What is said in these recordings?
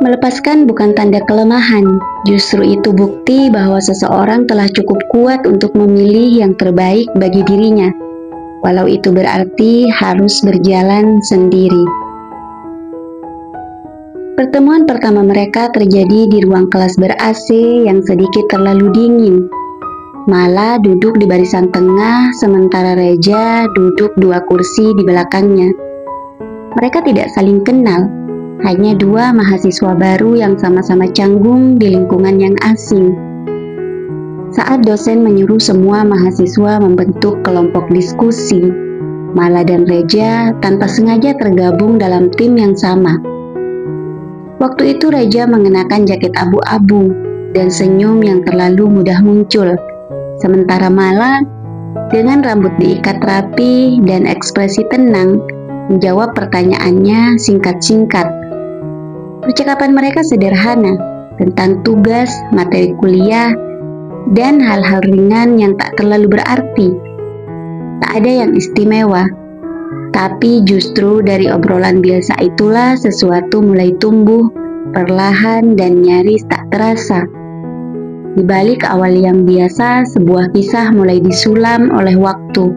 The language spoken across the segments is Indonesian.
Melepaskan bukan tanda kelemahan, justru itu bukti bahwa seseorang telah cukup kuat untuk memilih yang terbaik bagi dirinya, walau itu berarti harus berjalan sendiri. Pertemuan pertama mereka terjadi di ruang kelas ber-AC yang sedikit terlalu dingin. Mala duduk di barisan tengah, sementara Reja duduk 2 kursi di belakangnya. Mereka tidak saling kenal, hanya 2 mahasiswa baru yang sama-sama canggung di lingkungan yang asing. Saat dosen menyuruh semua mahasiswa membentuk kelompok diskusi, Mala dan Reja tanpa sengaja tergabung dalam tim yang sama. Waktu itu Reja mengenakan jaket abu-abu dan senyum yang terlalu mudah muncul, sementara Mala dengan rambut diikat rapi dan ekspresi tenang menjawab pertanyaannya singkat-singkat. Percakapan mereka sederhana tentang tugas, materi kuliah, dan hal-hal ringan yang tak terlalu berarti. Tak ada yang istimewa. Tapi justru dari obrolan biasa itulah sesuatu mulai tumbuh, perlahan dan nyaris tak terasa. Di balik awal yang biasa, sebuah kisah mulai disulam oleh waktu,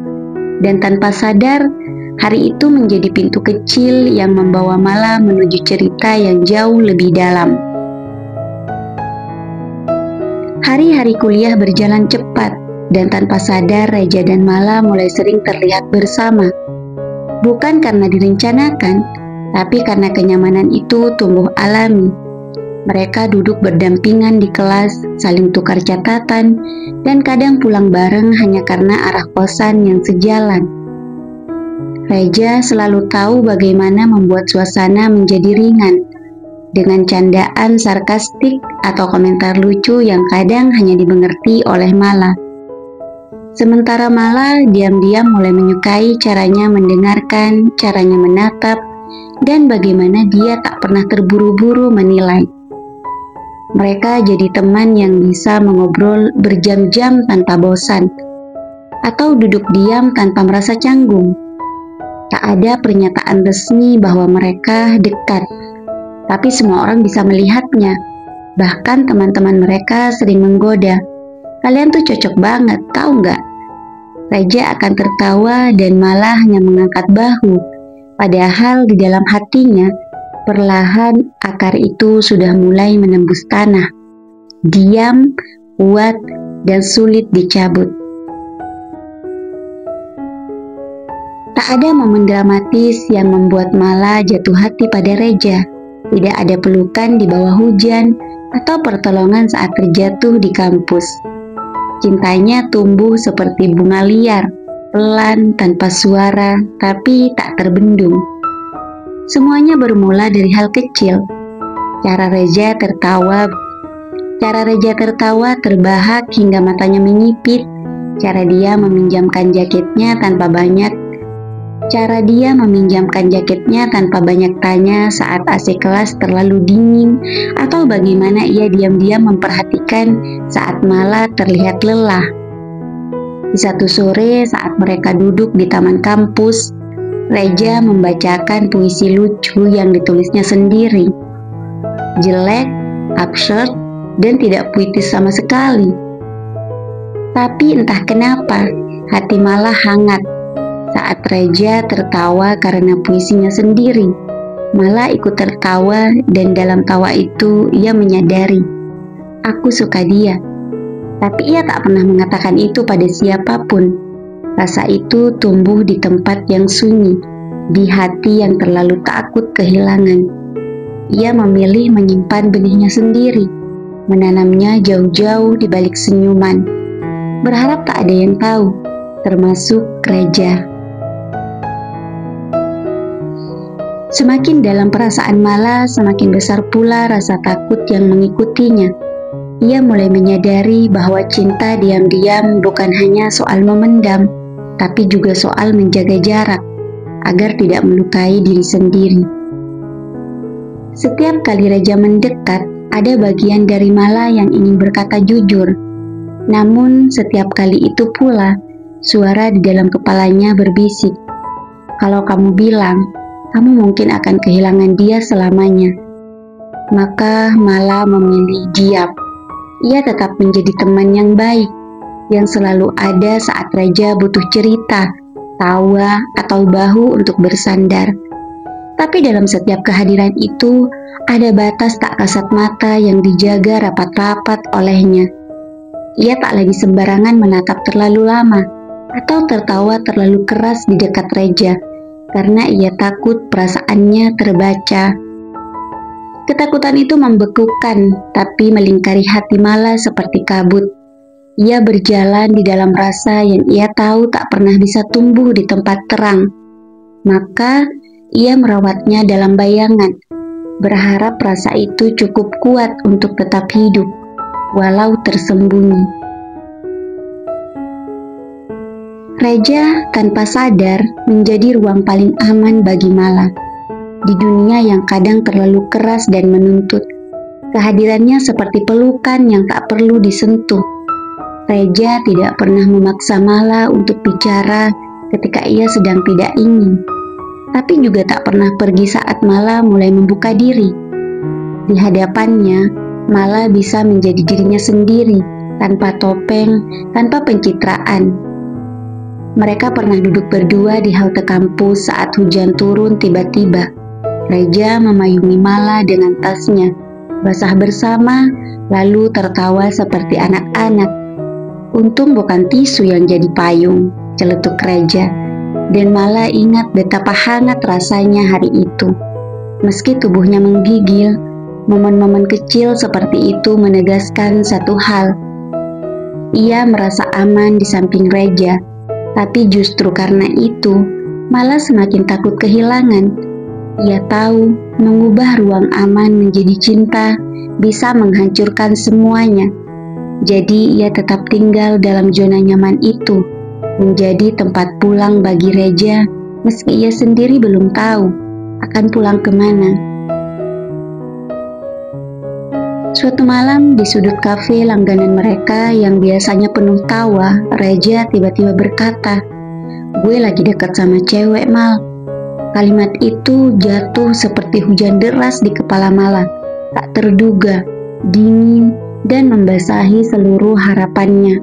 dan tanpa sadar, hari itu menjadi pintu kecil yang membawa Mala menuju cerita yang jauh lebih dalam. Hari-hari kuliah berjalan cepat, dan tanpa sadar Reja dan Mala mulai sering terlihat bersama. Bukan karena direncanakan, tapi karena kenyamanan itu tumbuh alami. Mereka duduk berdampingan di kelas, saling tukar catatan, dan kadang pulang bareng hanya karena arah kosan yang sejalan. Reja selalu tahu bagaimana membuat suasana menjadi ringan, dengan candaan sarkastik atau komentar lucu yang kadang hanya dimengerti oleh Mala. Sementara Mala diam-diam mulai menyukai caranya mendengarkan, caranya menatap, dan bagaimana dia tak pernah terburu-buru menilai. Mereka jadi teman yang bisa mengobrol berjam-jam tanpa bosan, atau duduk diam tanpa merasa canggung. Tak ada pernyataan resmi bahwa mereka dekat, tapi semua orang bisa melihatnya. Bahkan teman-teman mereka sering menggoda, "Kalian tuh cocok banget, tahu nggak?" Reja akan tertawa dan malah hanya mengangkat bahu, padahal di dalam hatinya, perlahan akar itu sudah mulai menembus tanah. Diam, kuat, dan sulit dicabut. Tak ada momen dramatis yang membuat Mala jatuh hati pada Reja. Tidak ada pelukan di bawah hujan atau pertolongan saat terjatuh di kampus. Cintanya tumbuh seperti bunga liar, pelan tanpa suara, tapi tak terbendung. Semuanya bermula dari hal kecil. Cara Reja tertawa terbahak hingga matanya menyipit. Cara dia meminjamkan jaketnya tanpa banyak tanya saat AC kelas terlalu dingin, atau bagaimana ia diam-diam memperhatikan saat Mala terlihat lelah. Di satu sore saat mereka duduk di taman kampus, Reja membacakan puisi lucu yang ditulisnya sendiri. Jelek, absurd, dan tidak puitis sama sekali. Tapi entah kenapa, hati Mala hangat saat Reja tertawa karena puisinya sendiri. Mala ikut tertawa dan dalam tawa itu ia menyadari, aku suka dia. Tapi ia tak pernah mengatakan itu pada siapapun. Rasa itu tumbuh di tempat yang sunyi, di hati yang terlalu takut kehilangan. Ia memilih menyimpan benihnya sendiri, menanamnya jauh-jauh di balik senyuman. Berharap tak ada yang tahu, termasuk Reja. Semakin dalam perasaan Mala, semakin besar pula rasa takut yang mengikutinya. Ia mulai menyadari bahwa cinta diam-diam bukan hanya soal memendam, tapi juga soal menjaga jarak, agar tidak melukai diri sendiri. Setiap kali Reja mendekat, ada bagian dari Mala yang ingin berkata jujur. Namun setiap kali itu pula, suara di dalam kepalanya berbisik, "Kalau kamu bilang, kamu mungkin akan kehilangan dia selamanya." maka Mala memilih diam. Ia tetap menjadi teman yang baik, yang selalu ada saat Reja butuh cerita, tawa, atau bahu untuk bersandar. Tapi dalam setiap kehadiran itu, ada batas tak kasat mata yang dijaga rapat-rapat olehnya. Ia tak lagi sembarangan menatap terlalu lama, atau tertawa terlalu keras di dekat Reja, karena ia takut perasaannya terbaca. Ketakutan itu membekukan, tapi melingkari hati Mala seperti kabut. Ia berjalan di dalam rasa yang ia tahu tak pernah bisa tumbuh di tempat terang. Maka, ia merawatnya dalam bayangan, berharap rasa itu cukup kuat untuk tetap hidup, walau tersembunyi. Reja tanpa sadar menjadi ruang paling aman bagi Mala. Di dunia yang kadang terlalu keras dan menuntut, kehadirannya seperti pelukan yang tak perlu disentuh. Reja tidak pernah memaksa Mala untuk bicara ketika ia sedang tidak ingin, tapi juga tak pernah pergi saat Mala mulai membuka diri. Di hadapannya, Mala bisa menjadi dirinya sendiri, tanpa topeng, tanpa pencitraan. Mereka pernah duduk berdua di halte kampus saat hujan turun tiba-tiba. Reja memayungi Mala dengan tasnya, basah bersama, lalu tertawa seperti anak-anak. Untung bukan tisu yang jadi payung, celetuk Reja. Dan Mala ingat betapa hangat rasanya hari itu. Meski tubuhnya menggigil, momen-momen kecil seperti itu menegaskan satu hal. Ia merasa aman di samping Reja, tapi justru karena itu, Mala semakin takut kehilangan. Ia tahu mengubah ruang aman menjadi cinta bisa menghancurkan semuanya. Jadi ia tetap tinggal dalam zona nyaman itu, menjadi tempat pulang bagi Reja, meski ia sendiri belum tahu akan pulang kemana. Suatu malam di sudut kafe langganan mereka yang biasanya penuh tawa, Reja tiba-tiba berkata, "Gue lagi dekat sama cewek, Mal." Kalimat itu jatuh seperti hujan deras di kepala Mala, tak terduga, dingin, dan membasahi seluruh harapannya.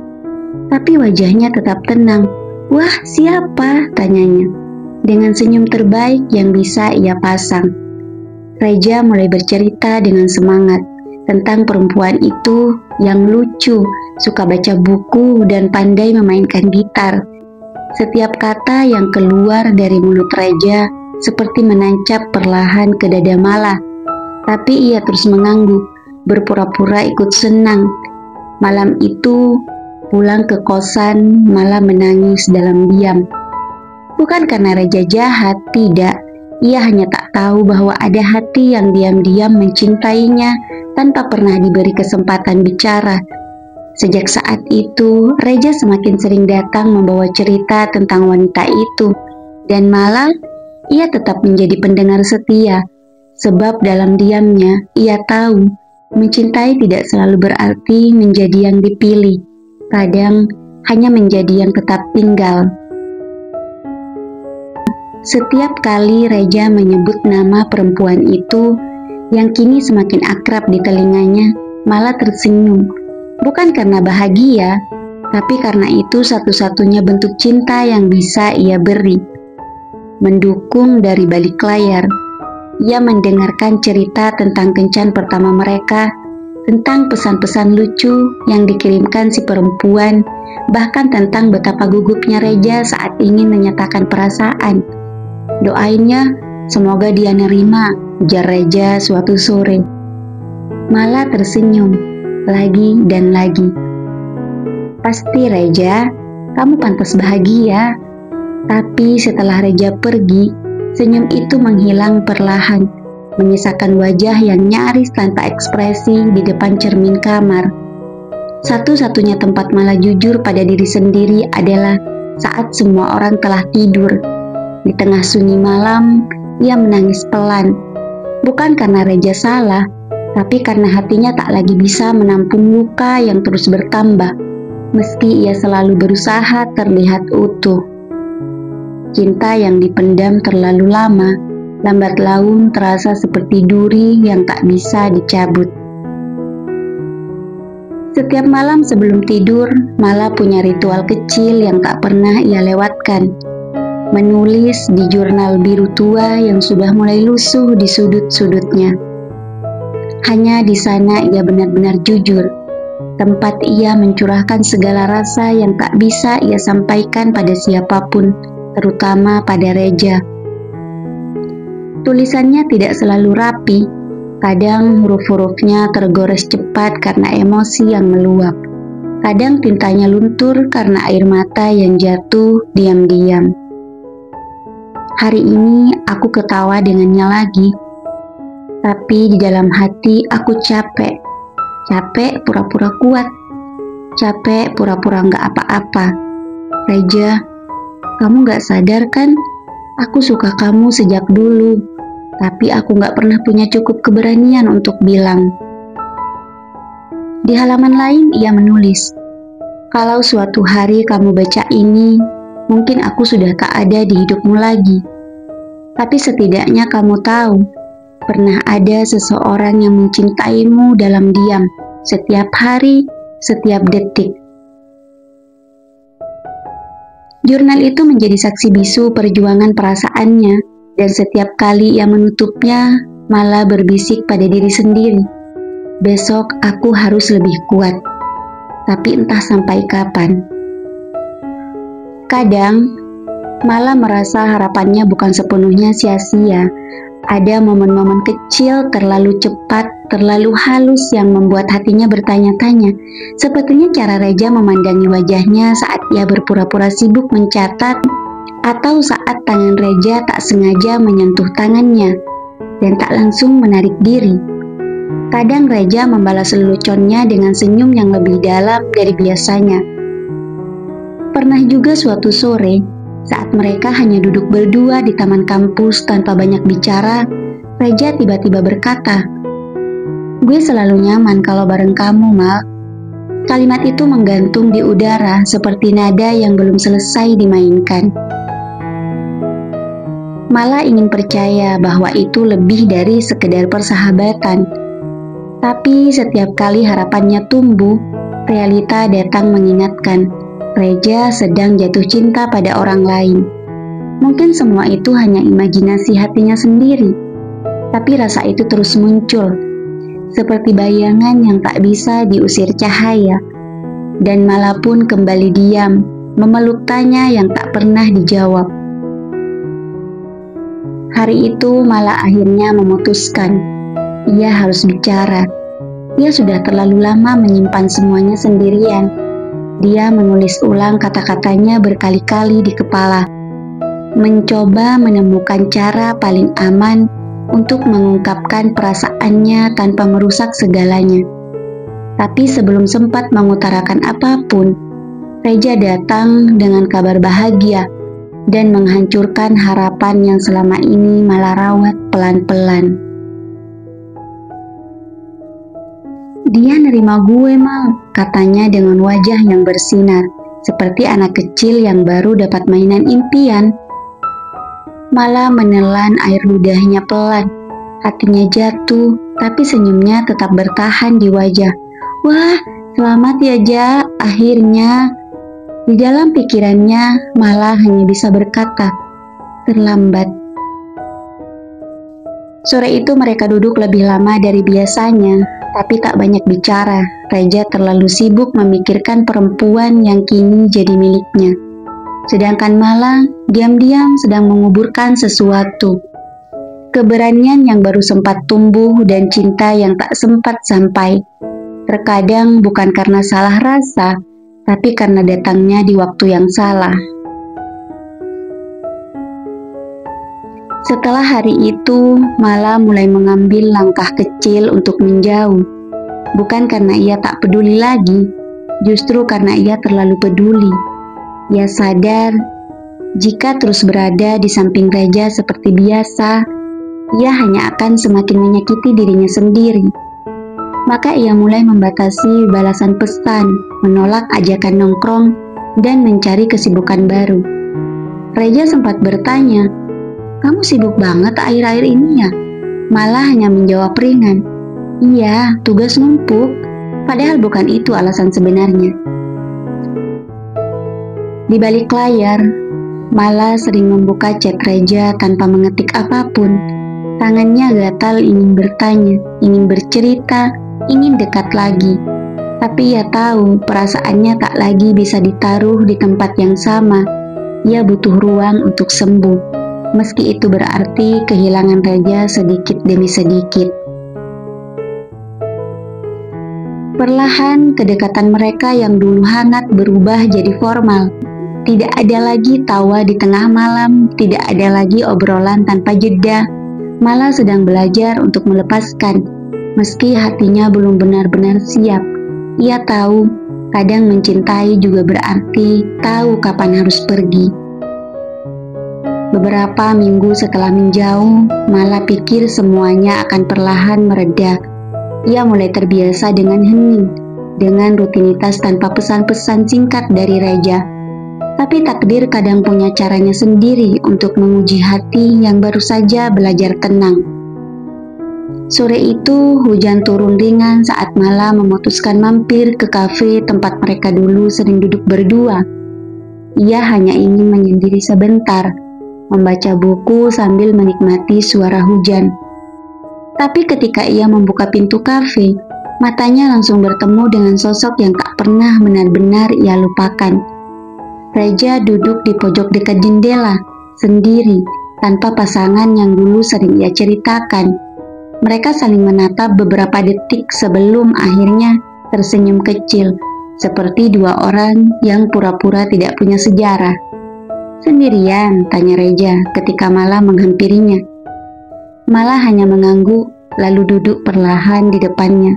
Tapi wajahnya tetap tenang. "Wah, siapa?" tanyanya, dengan senyum terbaik yang bisa ia pasang. Reja mulai bercerita dengan semangat tentang perempuan itu yang lucu, suka baca buku, dan pandai memainkan gitar. Setiap kata yang keluar dari mulut Reja seperti menancap perlahan ke dada Mala, tapi ia terus mengangguk, berpura-pura ikut senang. Malam itu, pulang ke kosan, Mala menangis dalam diam. Bukan karena Reja jahat, tidak. Ia hanya tak tahu bahwa ada hati yang diam-diam mencintainya tanpa pernah diberi kesempatan bicara. Sejak saat itu, Reja semakin sering datang membawa cerita tentang wanita itu, dan malah ia tetap menjadi pendengar setia, sebab dalam diamnya ia tahu mencintai tidak selalu berarti menjadi yang dipilih, kadang hanya menjadi yang tetap tinggal. Setiap kali Reja menyebut nama perempuan itu, yang kini semakin akrab di telinganya, Mala tersenyum. Bukan karena bahagia, tapi karena itu satu-satunya bentuk cinta yang bisa ia beri. Mendukung dari balik layar, ia mendengarkan cerita tentang kencan pertama mereka, tentang pesan-pesan lucu yang dikirimkan si perempuan, bahkan tentang betapa gugupnya Reja saat ingin menyatakan perasaan. "Doainnya semoga dia nerima," ujar Reja suatu sore. Mala tersenyum lagi dan lagi. "Pasti Reja, kamu pantas bahagia." Tapi setelah Reja pergi, senyum itu menghilang perlahan, menyisakan wajah yang nyaris tanpa ekspresi di depan cermin kamar. Satu-satunya tempat Mala jujur pada diri sendiri adalah saat semua orang telah tidur. Di tengah sunyi malam, ia menangis pelan. Bukan karena Reja salah, tapi karena hatinya tak lagi bisa menampung luka yang terus bertambah, meski ia selalu berusaha terlihat utuh. Cinta yang dipendam terlalu lama Lambat laun terasa seperti duri yang tak bisa dicabut. Setiap malam sebelum tidur, Mala punya ritual kecil yang tak pernah ia lewatkan. Menulis di jurnal biru tua yang sudah mulai lusuh di sudut-sudutnya. Hanya di sana ia benar-benar jujur. Tempat ia mencurahkan segala rasa yang tak bisa ia sampaikan pada siapapun, terutama pada Reja. Tulisannya tidak selalu rapi, kadang huruf-hurufnya tergores cepat karena emosi yang meluap. Kadang tintanya luntur karena air mata yang jatuh diam-diam. Hari ini aku ketawa dengannya lagi, tapi di dalam hati aku capek. Capek pura-pura kuat, capek pura-pura nggak apa-apa. Reja, kamu nggak sadar kan? Aku suka kamu sejak dulu, tapi aku nggak pernah punya cukup keberanian untuk bilang. Di halaman lain ia menulis, kalau suatu hari kamu baca ini, mungkin aku sudah tak ada di hidupmu lagi. Tapi setidaknya kamu tahu, pernah ada seseorang yang mencintaimu dalam diam, setiap hari, setiap detik. Jurnal itu menjadi saksi bisu perjuangan perasaannya, dan setiap kali ia menutupnya, malah berbisik pada diri sendiri. Besok aku harus lebih kuat, tapi entah sampai kapan. Kadang, malah merasa harapannya bukan sepenuhnya sia-sia. Ada momen-momen kecil terlalu cepat, terlalu halus yang membuat hatinya bertanya-tanya. Sepertinya cara Reja memandangi wajahnya saat ia berpura-pura sibuk mencatat, atau saat tangan Reja tak sengaja menyentuh tangannya, dan tak langsung menarik diri. Kadang Reja membalas leluconnya dengan senyum yang lebih dalam dari biasanya. Pernah juga suatu sore, saat mereka hanya duduk berdua di taman kampus tanpa banyak bicara, Reja tiba-tiba berkata, "Gue selalu nyaman kalau bareng kamu, Mal." Kalimat itu menggantung di udara seperti nada yang belum selesai dimainkan. Malah ingin percaya bahwa itu lebih dari sekedar persahabatan. Tapi setiap kali harapannya tumbuh, realita datang mengingatkan Reja sedang jatuh cinta pada orang lain. Mungkin semua itu hanya imajinasi hatinya sendiri, tapi rasa itu terus muncul, seperti bayangan yang tak bisa diusir cahaya. Dan malah pun kembali diam, memeluk tanya yang tak pernah dijawab. Hari itu malah akhirnya memutuskan, ia harus bicara. Ia sudah terlalu lama menyimpan semuanya sendirian. Dia menulis ulang kata-katanya berkali-kali di kepala, mencoba menemukan cara paling aman untuk mengungkapkan perasaannya tanpa merusak segalanya. Tapi sebelum sempat mengutarakan apapun, Reja datang dengan kabar bahagia dan menghancurkan harapan yang selama ini malah rawat pelan-pelan. "Dia nerima gue, Mal," katanya dengan wajah yang bersinar, seperti anak kecil yang baru dapat mainan impian. Malah menelan air ludahnya pelan, hatinya jatuh, tapi senyumnya tetap bertahan di wajah. "Wah, selamat ya, Ja, akhirnya." Di dalam pikirannya, malah hanya bisa berkata, "Terlambat." Sore itu mereka duduk lebih lama dari biasanya, tapi tak banyak bicara. Reja terlalu sibuk memikirkan perempuan yang kini jadi miliknya. Sedangkan Mala diam-diam sedang menguburkan sesuatu. Keberanian yang baru sempat tumbuh dan cinta yang tak sempat sampai. Terkadang bukan karena salah rasa, tapi karena datangnya di waktu yang salah. Setelah hari itu, Mala mulai mengambil langkah kecil untuk menjauh. Bukan karena ia tak peduli lagi, justru karena ia terlalu peduli. Ia sadar, jika terus berada di samping Reja seperti biasa, ia hanya akan semakin menyakiti dirinya sendiri. Maka ia mulai membatasi balasan pesan, menolak ajakan nongkrong, dan mencari kesibukan baru. Reja sempat bertanya, "Kamu sibuk banget akhir-akhir ini ya?" Malah hanya menjawab ringan, "Iya, tugas numpuk." Padahal bukan itu alasan sebenarnya. Di balik layar, Mala sering membuka chat Reja tanpa mengetik apapun. Tangannya gatal ingin bertanya, ingin bercerita, ingin dekat lagi. Tapi ia tahu perasaannya tak lagi bisa ditaruh di tempat yang sama. Ia butuh ruang untuk sembuh, meski itu berarti kehilangan Reja sedikit demi sedikit. Perlahan kedekatan mereka yang dulu hangat berubah jadi formal. Tidak ada lagi tawa di tengah malam, tidak ada lagi obrolan tanpa jeda. Mala sedang belajar untuk melepaskan, meski hatinya belum benar-benar siap. Ia tahu, kadang mencintai juga berarti tahu kapan harus pergi. Beberapa minggu setelah menjauh, Mala pikir semuanya akan perlahan mereda. Ia mulai terbiasa dengan hening, dengan rutinitas tanpa pesan-pesan singkat dari Reja. Tapi takdir kadang punya caranya sendiri untuk menguji hati yang baru saja belajar tenang. Sore itu hujan turun ringan saat Mala memutuskan mampir ke kafe tempat mereka dulu sering duduk berdua. Ia hanya ingin menyendiri sebentar, membaca buku sambil menikmati suara hujan. Tapi ketika ia membuka pintu kafe, matanya langsung bertemu dengan sosok yang tak pernah benar-benar ia lupakan. Reja duduk di pojok dekat jendela, sendiri, tanpa pasangan yang dulu sering ia ceritakan. Mereka saling menatap beberapa detik sebelum akhirnya tersenyum kecil, seperti dua orang yang pura-pura tidak punya sejarah. "Sendirian?" tanya Reja ketika Mala menghampirinya. Mala hanya mengangguk, lalu duduk perlahan di depannya.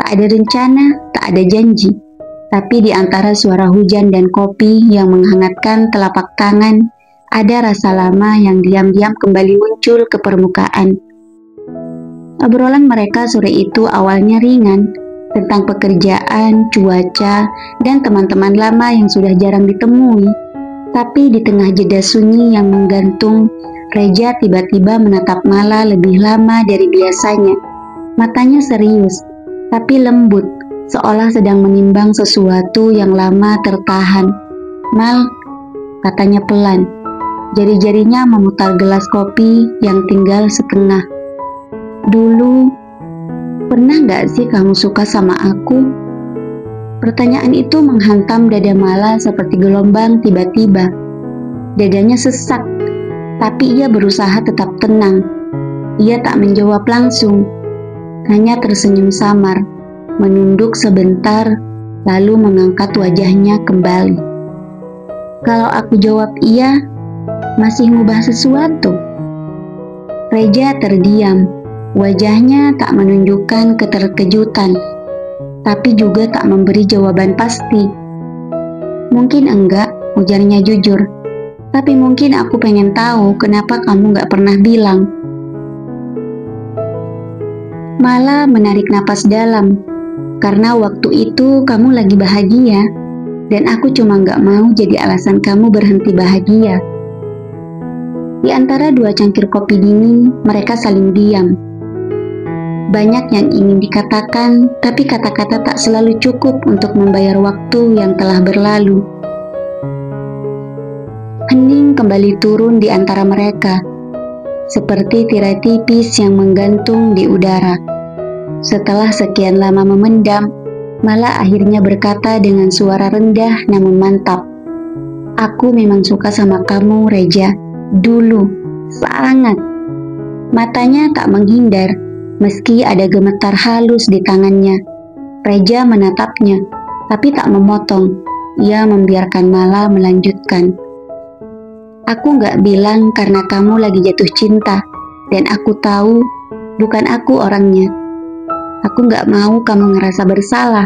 Tak ada rencana, tak ada janji. Tapi di antara suara hujan dan kopi yang menghangatkan telapak tangan, ada rasa lama yang diam-diam kembali muncul ke permukaan. Obrolan mereka sore itu awalnya ringan, tentang pekerjaan, cuaca, dan teman-teman lama yang sudah jarang ditemui. Tapi di tengah jeda sunyi yang menggantung, Reja tiba-tiba menatap Mala lebih lama dari biasanya. Matanya serius, tapi lembut, seolah sedang menimbang sesuatu yang lama tertahan. "Mal," katanya pelan. Jari-jarinya memutar gelas kopi yang tinggal setengah. "Dulu, pernah gak sih kamu suka sama aku?" Pertanyaan itu menghantam dada Mala seperti gelombang tiba-tiba. Dadanya sesak, tapi ia berusaha tetap tenang. Ia tak menjawab langsung, hanya tersenyum samar, menunduk sebentar, lalu mengangkat wajahnya kembali. "Kalau aku jawab iya, masih ngubah sesuatu?" Reja terdiam, wajahnya tak menunjukkan keterkejutan, tapi juga tak memberi jawaban pasti. "Mungkin enggak," ujarnya jujur, "tapi mungkin aku pengen tahu kenapa kamu gak pernah bilang." Mala menarik napas dalam. "Karena waktu itu kamu lagi bahagia, dan aku cuma gak mau jadi alasan kamu berhenti bahagia." Di antara dua cangkir kopi dingin, mereka saling diam. Banyak yang ingin dikatakan, tapi kata-kata tak selalu cukup untuk membayar waktu yang telah berlalu. Hening kembali turun di antara mereka, seperti tirai tipis yang menggantung di udara. Setelah sekian lama memendam, Mala akhirnya berkata dengan suara rendah namun mantap, "Aku memang suka sama kamu, Reja. Dulu, sangat." Matanya tak menghindar, meski ada gemetar halus di tangannya. Reja menatapnya, tapi tak memotong. Ia membiarkan Mala melanjutkan. "Aku gak bilang karena kamu lagi jatuh cinta, dan aku tahu bukan aku orangnya. Aku gak mau kamu ngerasa bersalah.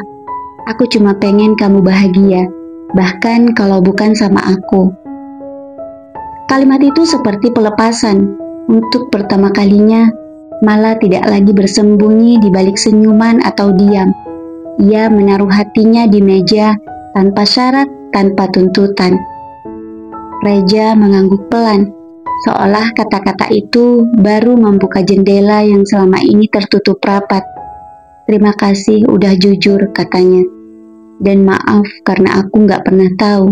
Aku cuma pengen kamu bahagia, bahkan kalau bukan sama aku." Kalimat itu seperti pelepasan. Untuk pertama kalinya, Mala tidak lagi bersembunyi di balik senyuman atau diam. Ia menaruh hatinya di meja tanpa syarat, tanpa tuntutan. Reja mengangguk pelan, seolah kata-kata itu baru membuka jendela yang selama ini tertutup rapat. "Terima kasih udah jujur," katanya. "Dan maaf karena aku nggak pernah tahu."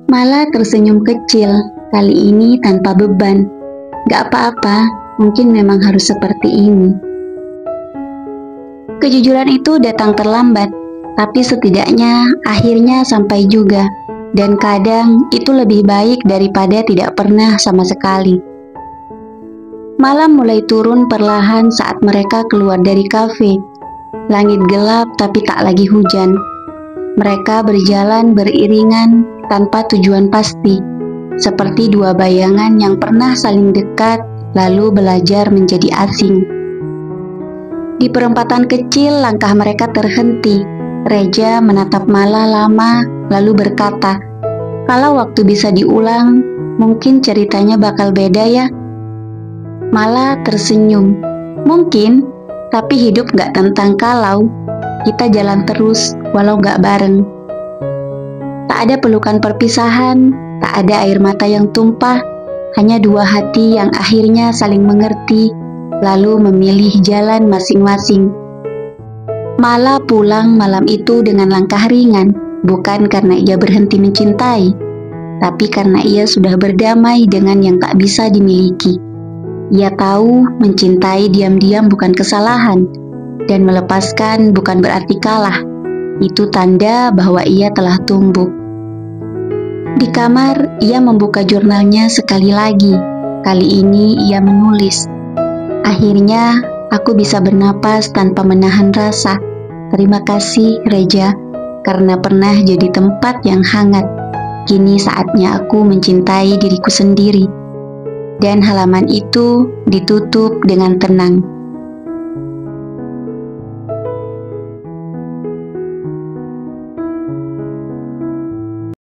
Mala tersenyum kecil, kali ini tanpa beban. "Gak apa-apa, mungkin memang harus seperti ini." Kejujuran itu datang terlambat, tapi setidaknya akhirnya sampai juga. Dan kadang itu lebih baik daripada tidak pernah sama sekali. Malam mulai turun perlahan saat mereka keluar dari kafe. Langit gelap tapi tak lagi hujan. Mereka berjalan beriringan tanpa tujuan pasti, seperti dua bayangan yang pernah saling dekat lalu belajar menjadi asing. Di perempatan kecil langkah mereka terhenti. Reja menatap Mala lama lalu berkata, "Kalau waktu bisa diulang, mungkin ceritanya bakal beda ya." Mala tersenyum. "Mungkin, tapi hidup gak tentang kalau. Kita jalan terus walau gak bareng." Tak ada pelukan perpisahan, tak ada air mata yang tumpah, hanya dua hati yang akhirnya saling mengerti, lalu memilih jalan masing-masing. Mala pulang malam itu dengan langkah ringan, bukan karena ia berhenti mencintai, tapi karena ia sudah berdamai dengan yang tak bisa dimiliki. Ia tahu mencintai diam-diam bukan kesalahan, dan melepaskan bukan berarti kalah. Itu tanda bahwa ia telah tumbuh. Di kamar, ia membuka jurnalnya sekali lagi. Kali ini ia menulis, "Akhirnya aku bisa bernapas tanpa menahan rasa. Terima kasih Reja, karena pernah jadi tempat yang hangat. Kini saatnya aku mencintai diriku sendiri." Dan halaman itu ditutup dengan tenang.